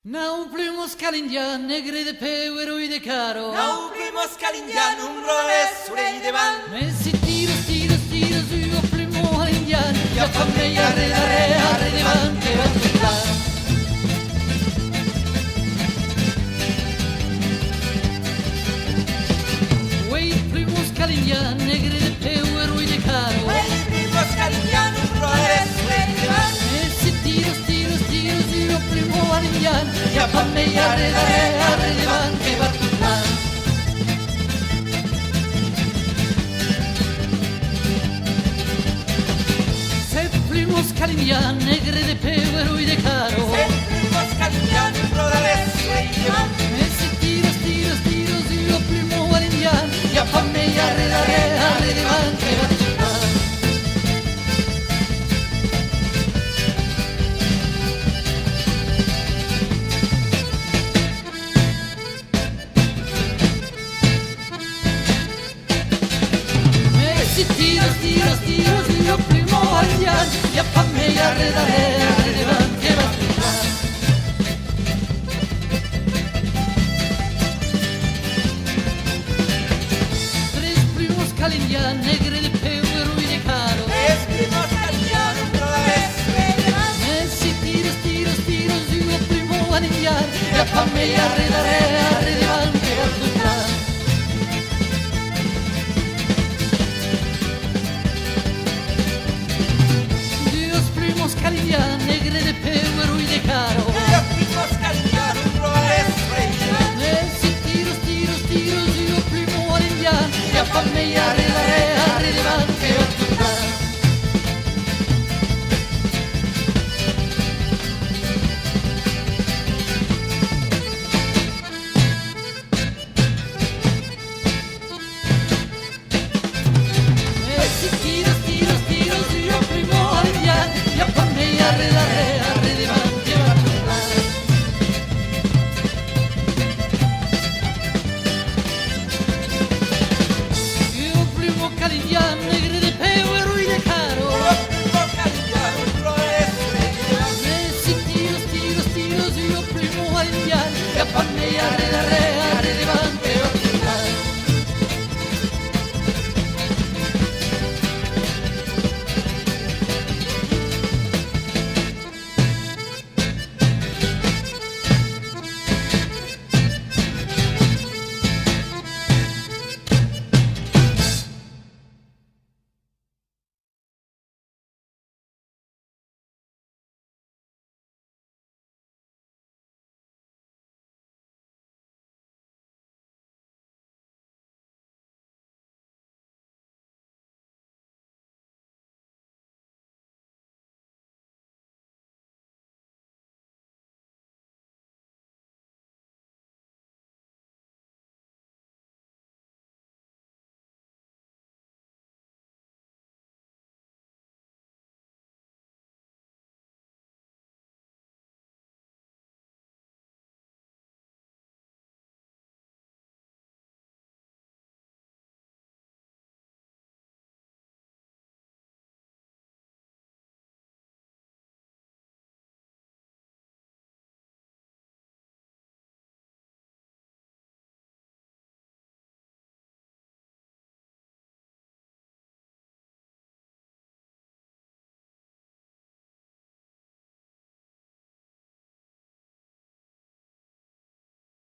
Não primos calindian, negre de peu e de caro. Não primos calindian, un roles surei de van. Messi tiros, tiros, tiros, io primo calindian. Ja fammi arre de van, che va tutta. Uei primos calindian, negre de peu e de caro. Ei primos calindian, un roles surei de van. Messi tiros, tiros, tiros, io primo calindian. Ja fammi arre de van, che va tutta. Primos calindian, negre de peu e de caro. Ei primos calindian, un roles surei de van. Messi tiros, tiros, tiros, io primo calindian. Ja fammi arre de van, che va tutta. Messi tiros, tiros, tiros, io primo calindian. Ja fammi arre de van, che va tutta. Tres primos calindian, negre de peu e de caro. Tres primos calindian, un roles surei de van. Messi tiros, tiros, tiros, io primo calindian. Ja fammi arre